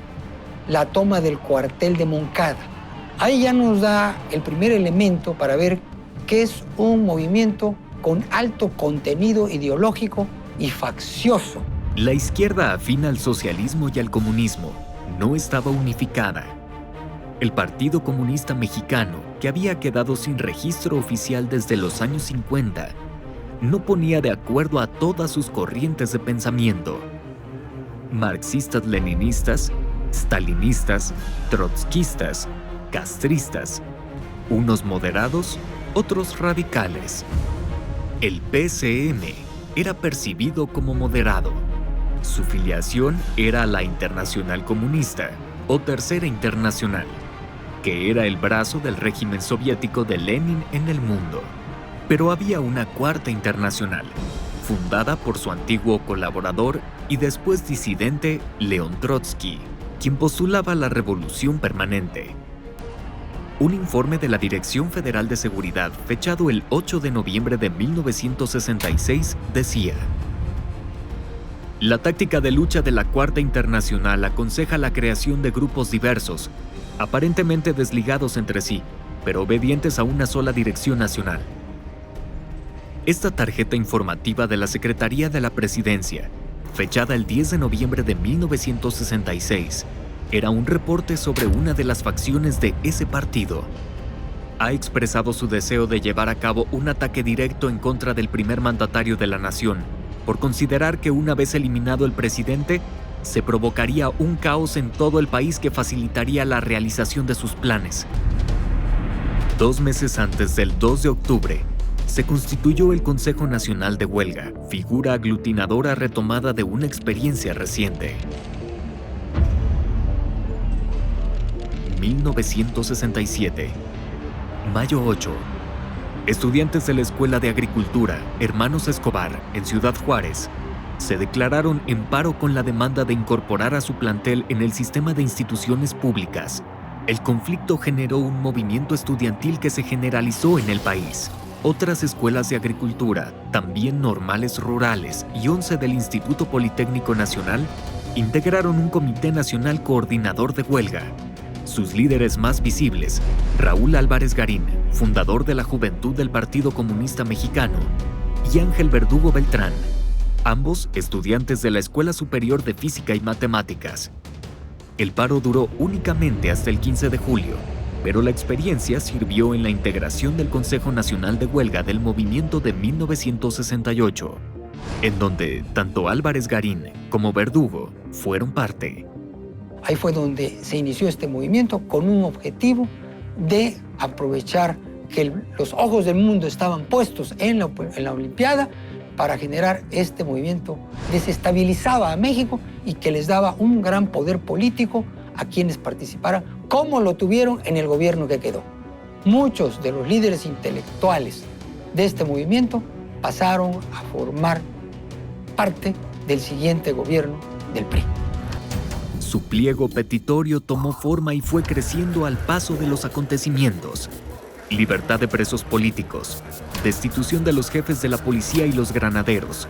la toma del cuartel de Moncada. Ahí ya nos da el primer elemento para ver que es un movimiento con alto contenido ideológico y faccioso. La izquierda afín al socialismo y al comunismo no estaba unificada. El Partido Comunista Mexicano, que había quedado sin registro oficial desde los años 50, no ponía de acuerdo a todas sus corrientes de pensamiento. Marxistas-leninistas, stalinistas, trotskistas, castristas, unos moderados, otros radicales. El PCM era percibido como moderado. Su filiación era la Internacional Comunista o Tercera Internacional, que era el brazo del régimen soviético de Lenin en el mundo. Pero había una Cuarta Internacional, fundada por su antiguo colaborador y después disidente León Trotsky, quien postulaba la revolución permanente. Un informe de la Dirección Federal de Seguridad, fechado el 8 de noviembre de 1966, decía: la táctica de lucha de la Cuarta Internacional aconseja la creación de grupos diversos, aparentemente desligados entre sí, pero obedientes a una sola dirección nacional. Esta tarjeta informativa de la Secretaría de la Presidencia, fechada el 10 de noviembre de 1966, era un reporte sobre una de las facciones de ese partido. Ha expresado su deseo de llevar a cabo un ataque directo en contra del primer mandatario de la nación, por considerar que una vez eliminado el presidente, se provocaría un caos en todo el país que facilitaría la realización de sus planes. 2 meses antes del 2 de octubre, se constituyó el Consejo Nacional de Huelga, figura aglutinadora retomada de una experiencia reciente. 1967. Mayo 8. Estudiantes de la Escuela de Agricultura Hermanos Escobar, en Ciudad Juárez, se declararon en paro con la demanda de incorporar a su plantel en el sistema de instituciones públicas. El conflicto generó un movimiento estudiantil que se generalizó en el país. Otras escuelas de agricultura, también normales rurales y 11 del Instituto Politécnico Nacional, integraron un comité nacional coordinador de huelga. Sus líderes más visibles, Raúl Álvarez Garín, fundador de la Juventud del Partido Comunista Mexicano, y Ángel Verdugo Beltrán, ambos estudiantes de la Escuela Superior de Física y Matemáticas. El paro duró únicamente hasta el 15 de julio, pero la experiencia sirvió en la integración del Consejo Nacional de Huelga del movimiento de 1968, en donde tanto Álvarez Garín como Verdugo fueron parte. Ahí fue donde se inició este movimiento con un objetivo de aprovechar que los ojos del mundo estaban puestos en la Olimpiada para generar este movimiento. Desestabilizaba a México y que les daba un gran poder político a quienes participaran, como lo tuvieron en el gobierno que quedó. Muchos de los líderes intelectuales de este movimiento pasaron a formar parte del siguiente gobierno del PRI. Su pliego petitorio tomó forma y fue creciendo al paso de los acontecimientos. Libertad de presos políticos, destitución de los jefes de la policía y los granaderos,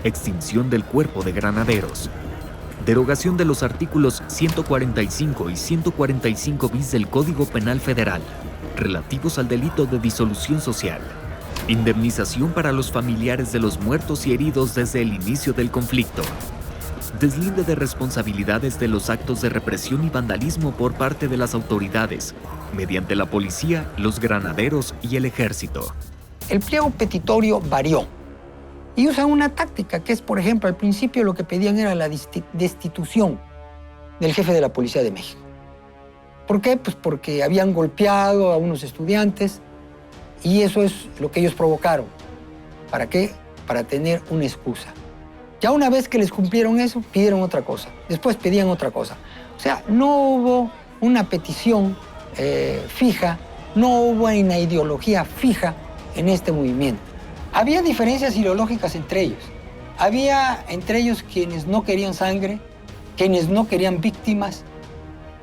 extinción del cuerpo de granaderos, derogación de los artículos 145 y 145 bis del Código Penal Federal, relativos al delito de disolución social, indemnización para los familiares de los muertos y heridos desde el inicio del conflicto, deslinde de responsabilidades de los actos de represión y vandalismo por parte de las autoridades, mediante la policía, los granaderos y el ejército. El pliego petitorio varió y usa una táctica que es, por ejemplo, al principio lo que pedían era la destitución del jefe de la Policía de México. ¿Por qué? Pues porque habían golpeado a unos estudiantes y eso es lo que ellos provocaron. ¿Para qué? Para tener una excusa. Ya una vez que les cumplieron eso, pidieron otra cosa. Después pedían otra cosa. O sea, no hubo una petición fija, no hubo una ideología fija en este movimiento. Había diferencias ideológicas entre ellos. Había entre ellos quienes no querían sangre, quienes no querían víctimas,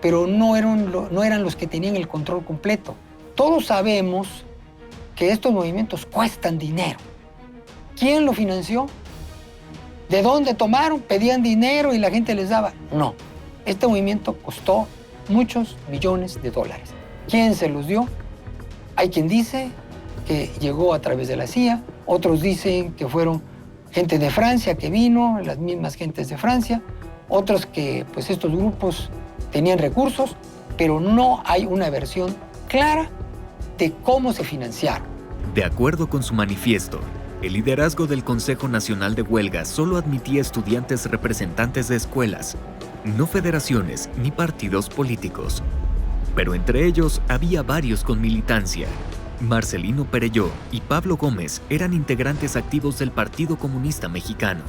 pero no eran los que tenían el control completo. Todos sabemos que estos movimientos cuestan dinero. ¿Quién lo financió? ¿De dónde tomaron? ¿Pedían dinero y la gente les daba? No. Este movimiento costó muchos millones de dólares. ¿Quién se los dio? Hay quien dice que llegó a través de la CIA, otros dicen que fueron gente de Francia que vino, las mismas gentes de Francia, otros que pues estos grupos tenían recursos, pero no hay una versión clara de cómo se financiaron. De acuerdo con su manifiesto, el liderazgo del Consejo Nacional de Huelga solo admitía estudiantes representantes de escuelas, no federaciones ni partidos políticos. Pero entre ellos había varios con militancia. Marcelino Perelló y Pablo Gómez eran integrantes activos del Partido Comunista Mexicano.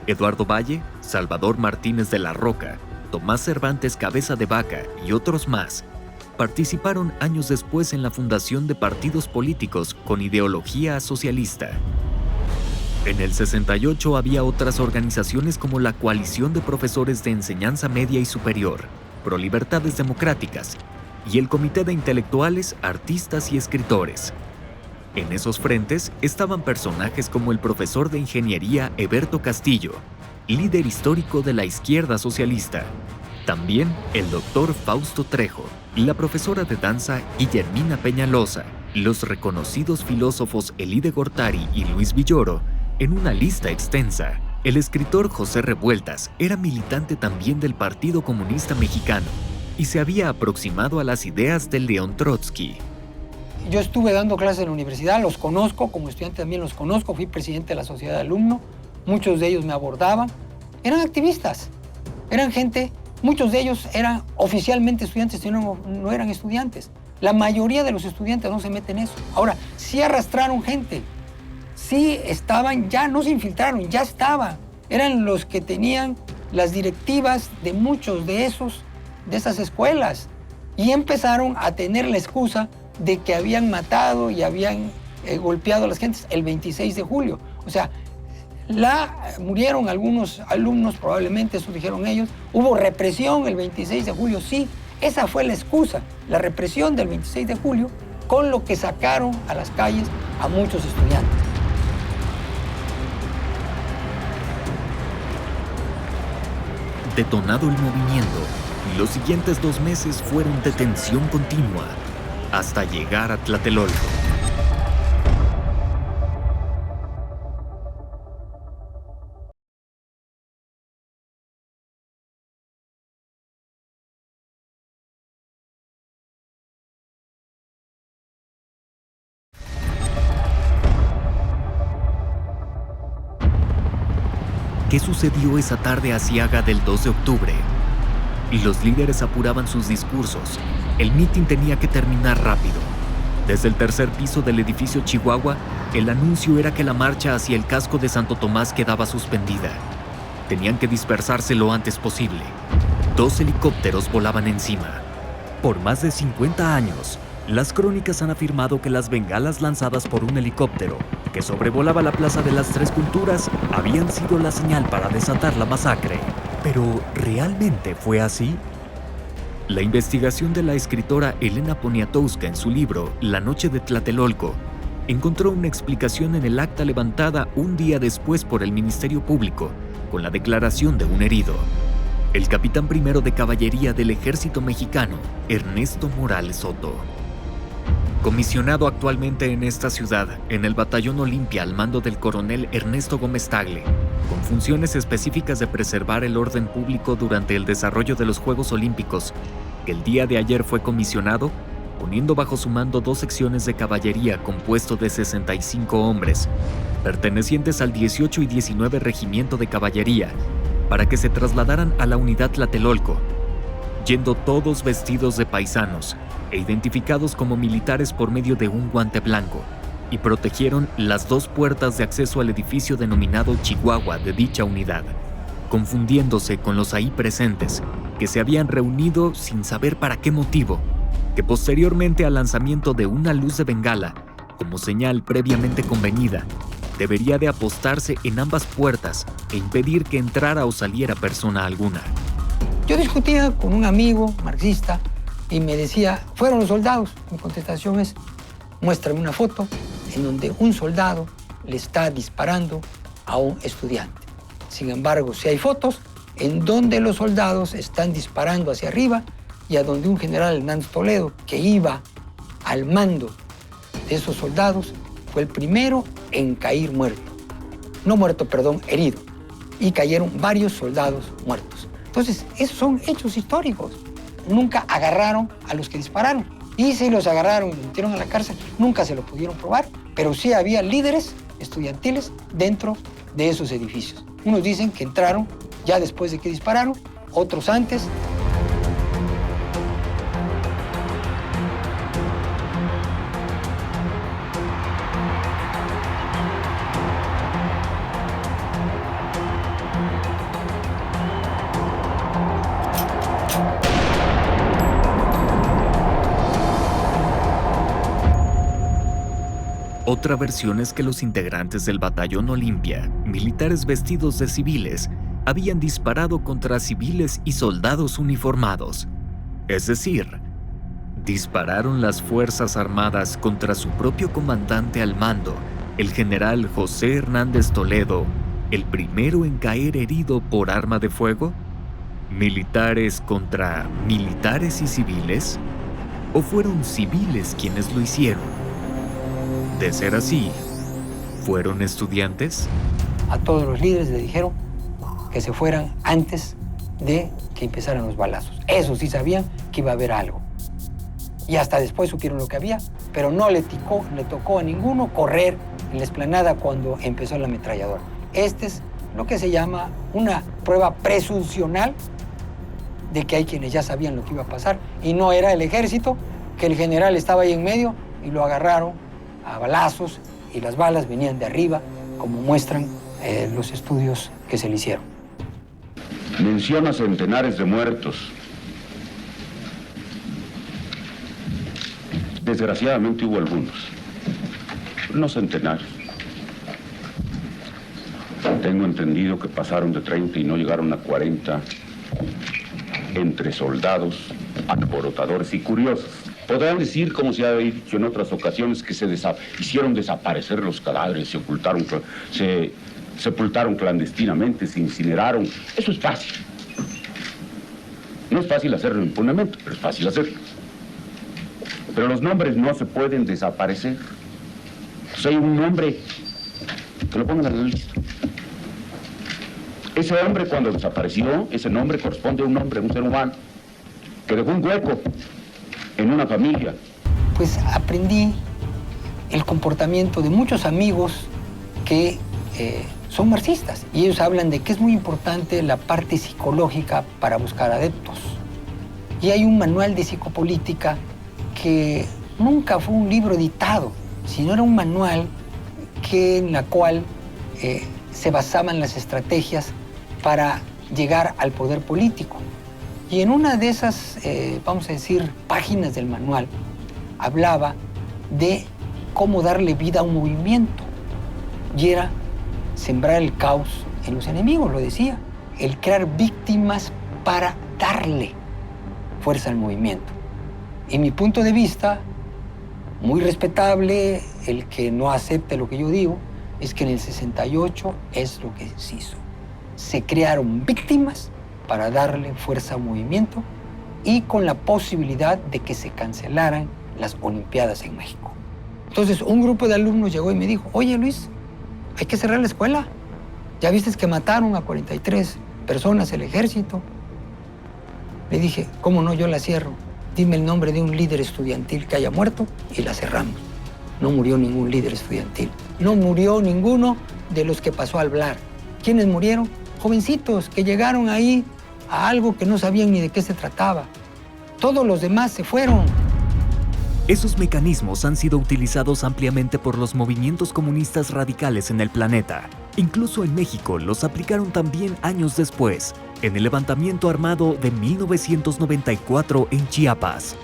Eduardo Valle, Salvador Martínez de la Roca, Tomás Cervantes Cabeza de Vaca y otros más participaron años después en la fundación de partidos políticos con ideología socialista. En el 68 había otras organizaciones como la Coalición de Profesores de Enseñanza Media y Superior, Pro Libertades Democráticas, y el Comité de Intelectuales, Artistas y Escritores. En esos frentes estaban personajes como el profesor de Ingeniería Eberto Castillo, líder histórico de la izquierda socialista, también el doctor Fausto Trejo y la profesora de danza Guillermina Peñalosa, los reconocidos filósofos Elie de Gortari y Luis Villoro, en una lista extensa. El escritor José Revueltas era militante también del Partido Comunista Mexicano y se había aproximado a las ideas de León Trotsky. Yo estuve dando clases en la universidad, los conozco, como estudiante también los conozco, fui presidente de la sociedad de alumnos, muchos de ellos me abordaban, eran activistas, eran gente, muchos de ellos eran oficialmente estudiantes, no eran estudiantes. La mayoría de los estudiantes no se meten en eso. Ahora, sí arrastraron gente, sí estaban, ya no se infiltraron, ya estaban. Eran los que tenían las directivas de muchos de esas escuelas y empezaron a tener la excusa de que habían matado y habían golpeado a las gentes el 26 de julio. O sea, murieron algunos alumnos, probablemente, eso dijeron ellos. Hubo represión el 26 de julio, sí. Esa fue la excusa, la represión del 26 de julio, con lo que sacaron a las calles a muchos estudiantes. Detonado el movimiento, los siguientes 2 meses fueron de tensión continua, hasta llegar a Tlatelolco. ¿Qué sucedió esa tarde aciaga del 2 de octubre? Los líderes apuraban sus discursos. El mitin tenía que terminar rápido. Desde el tercer piso del edificio Chihuahua, el anuncio era que la marcha hacia el casco de Santo Tomás quedaba suspendida. Tenían que dispersarse lo antes posible. 2 helicópteros volaban encima. Por más de 50 años, las crónicas han afirmado que las bengalas lanzadas por un helicóptero que sobrevolaba la Plaza de las Tres Culturas habían sido la señal para desatar la masacre. ¿Pero realmente fue así? La investigación de la escritora Elena Poniatowska en su libro La noche de Tlatelolco encontró una explicación en el acta levantada un día después por el Ministerio Público, con la declaración de un herido. El capitán primero de caballería del Ejército Mexicano, Ernesto Morales Soto. Comisionado actualmente en esta ciudad, en el Batallón Olimpia al mando del coronel Ernesto Gómez Tagle, con funciones específicas de preservar el orden público durante el desarrollo de los Juegos Olímpicos, que el día de ayer fue comisionado, poniendo bajo su mando 2 secciones de caballería compuesto de 65 hombres, pertenecientes al 18 y 19 Regimiento de Caballería, para que se trasladaran a la unidad Tlatelolco, yendo todos vestidos de paisanos e identificados como militares por medio de un guante blanco, y protegieron las 2 puertas de acceso al edificio denominado Chihuahua de dicha unidad, confundiéndose con los ahí presentes, que se habían reunido sin saber para qué motivo, que posteriormente al lanzamiento de una luz de bengala, como señal previamente convenida, debería de apostarse en ambas puertas e impedir que entrara o saliera persona alguna. Yo discutía con un amigo marxista y me decía, fueron los soldados. Mi contestación es, muéstrame una foto en donde un soldado le está disparando a un estudiante. Sin embargo, si hay fotos en donde los soldados están disparando hacia arriba y a donde un general Hernández Toledo, que iba al mando de esos soldados, fue el primero en caer muerto. No muerto, perdón, herido. Y cayeron varios soldados muertos. Entonces, esos son hechos históricos. Nunca agarraron a los que dispararon. Y si los agarraron y los metieron a la cárcel, nunca se lo pudieron probar. Pero sí había líderes estudiantiles dentro de esos edificios. Unos dicen que entraron ya después de que dispararon, otros antes. Otra versión es que los integrantes del Batallón Olimpia, militares vestidos de civiles, habían disparado contra civiles y soldados uniformados. Es decir, dispararon las Fuerzas Armadas contra su propio comandante al mando, el general José Hernández Toledo, el primero en caer herido por arma de fuego. ¿Militares contra militares y civiles? ¿O fueron civiles quienes lo hicieron? De ser así, ¿fueron estudiantes? A todos los líderes le dijeron que se fueran antes de que empezaran los balazos. Eso sí sabían que iba a haber algo. Y hasta después supieron lo que había, pero no le tocó a ninguno correr en la explanada cuando empezó la ametralladora. Este es lo que se llama una prueba presuncional de que hay quienes ya sabían lo que iba a pasar y no era el ejército, que el general estaba ahí en medio y lo agarraron a balazos y las balas venían de arriba, como muestran los estudios que se le hicieron. Menciona centenares de muertos. Desgraciadamente hubo algunos, no centenares. Tengo entendido que pasaron de 30 y no llegaron a 40 entre soldados, alborotadores y curiosos. Podrán decir, como se ha dicho en otras ocasiones, que se hicieron desaparecer los cadáveres, se sepultaron clandestinamente, se incineraron. Eso es fácil. No es fácil hacerlo impunemente, pero es fácil hacerlo. Pero los nombres no se pueden desaparecer. Si hay un nombre, que lo pongan en la lista. Ese hombre, cuando desapareció, ese nombre corresponde a un hombre, un ser humano, que dejó un hueco en una familia. Pues aprendí el comportamiento de muchos amigos que son marxistas. Y ellos hablan de que es muy importante la parte psicológica para buscar adeptos. Y hay un manual de psicopolítica que nunca fue un libro editado, sino era un manual en la cual se basaban las estrategias para llegar al poder político. Y en una de esas, vamos a decir, páginas del manual, hablaba de cómo darle vida a un movimiento. Y era sembrar el caos en los enemigos, lo decía. El crear víctimas para darle fuerza al movimiento. Y mi punto de vista, muy respetable, el que no acepte lo que yo digo, es que en el 68 es lo que se hizo. Se crearon víctimas para darle fuerza al movimiento y con la posibilidad de que se cancelaran las Olimpiadas en México. Entonces, un grupo de alumnos llegó y me dijo, oye, Luis, hay que cerrar la escuela. ¿Ya viste que mataron a 43 personas el ejército? Le dije, ¿cómo no? Yo la cierro. Dime el nombre de un líder estudiantil que haya muerto y la cerramos. No murió ningún líder estudiantil. No murió ninguno de los que pasó a hablar. ¿Quiénes murieron? Jovencitos que llegaron ahí a algo que no sabían ni de qué se trataba. Todos los demás se fueron. Esos mecanismos han sido utilizados ampliamente por los movimientos comunistas radicales en el planeta. Incluso en México los aplicaron también años después, en el levantamiento armado de 1994 en Chiapas.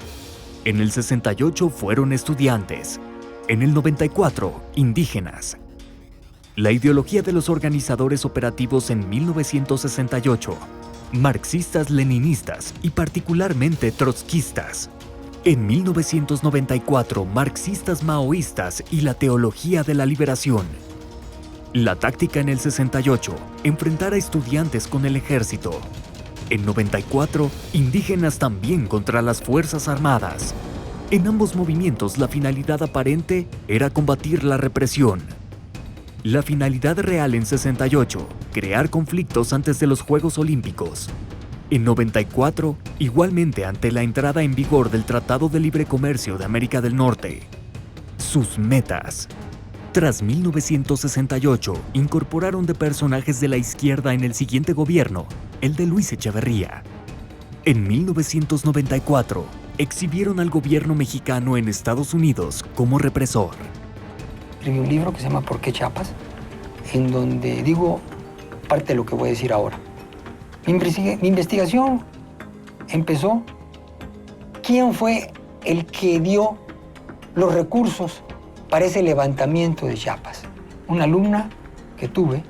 En el 68 fueron estudiantes. En el 94, indígenas. La ideología de los organizadores operativos en 1968, marxistas-leninistas y particularmente trotskistas. En 1994, marxistas maoístas y la teología de la liberación. La táctica en el 68, enfrentar a estudiantes con el ejército. En 94, indígenas también contra las Fuerzas Armadas. En ambos movimientos la finalidad aparente era combatir la represión. La finalidad real en 68, crear conflictos antes de los Juegos Olímpicos. En 94, igualmente ante la entrada en vigor del Tratado de Libre Comercio de América del Norte. Sus metas. Tras 1968, incorporaron de personajes de la izquierda en el siguiente gobierno, el de Luis Echeverría. En 1994, exhibieron al gobierno mexicano en Estados Unidos como represor. Escribí un libro que se llama ¿Por qué Chiapas?, en donde digo parte de lo que voy a decir ahora. Mi investigación empezó. ¿Quién fue el que dio los recursos para ese levantamiento de Chiapas? Una alumna que tuve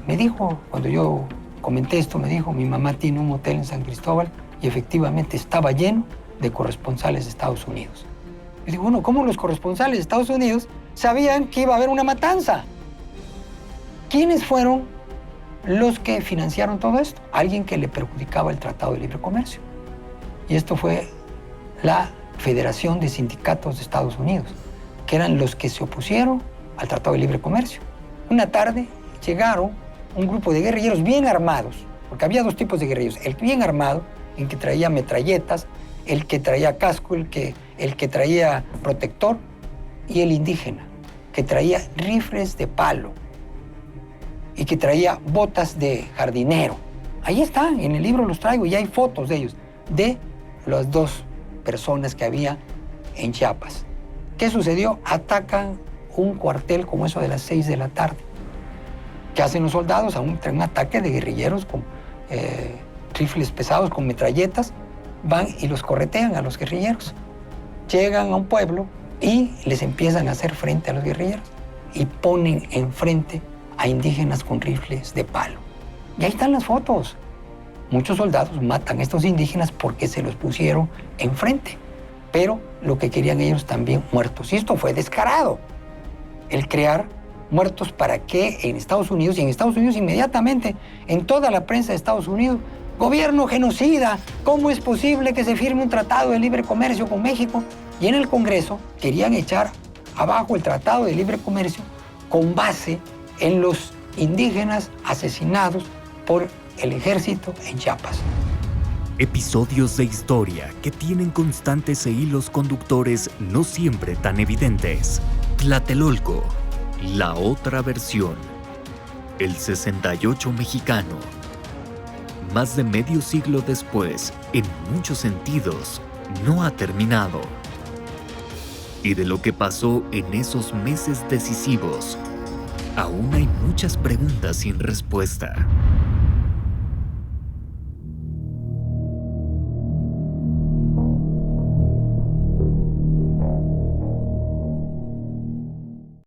me dijo, cuando yo comenté esto, me dijo, mi mamá tiene un hotel en San Cristóbal y efectivamente estaba lleno de corresponsales de Estados Unidos. Y digo, bueno, ¿cómo los corresponsales de Estados Unidos sabían que iba a haber una matanza? ¿Quiénes fueron los que financiaron todo esto? Alguien que le perjudicaba el Tratado de Libre Comercio. Y esto fue la Federación de Sindicatos de Estados Unidos. que eran los que se opusieron al Tratado de Libre Comercio. Una tarde llegaron un grupo de guerrilleros bien armados, porque había dos tipos de guerrilleros, el bien armado, el que traía metralletas, el que traía casco, el que traía protector, y el indígena, que traía rifles de palo y que traía botas de jardinero. Ahí están, en el libro los traigo y hay fotos de ellos, de las dos personas que había en Chiapas. ¿Qué sucedió? Atacan un cuartel como eso de las 6 de la tarde. ¿Qué hacen los soldados? Un ataque de guerrilleros con rifles pesados, con metralletas, van y los corretean a los guerrilleros. Llegan a un pueblo y les empiezan a hacer frente a los guerrilleros y ponen enfrente a indígenas con rifles de palo. Y ahí están las fotos. Muchos soldados matan a estos indígenas porque se los pusieron enfrente, pero lo que querían ellos también muertos. Y esto fue descarado, el crear muertos para que en Estados Unidos, y en Estados Unidos inmediatamente, en toda la prensa de Estados Unidos, gobierno genocida, ¿cómo es posible que se firme un tratado de libre comercio con México? Y en el Congreso querían echar abajo el tratado de libre comercio con base en los indígenas asesinados por el ejército en Chiapas. Episodios de historia que tienen constantes e hilos conductores no siempre tan evidentes. Tlatelolco, la otra versión. El 68 mexicano. Más de medio siglo después, en muchos sentidos, no ha terminado. Y de lo que pasó en esos meses decisivos, aún hay muchas preguntas sin respuesta.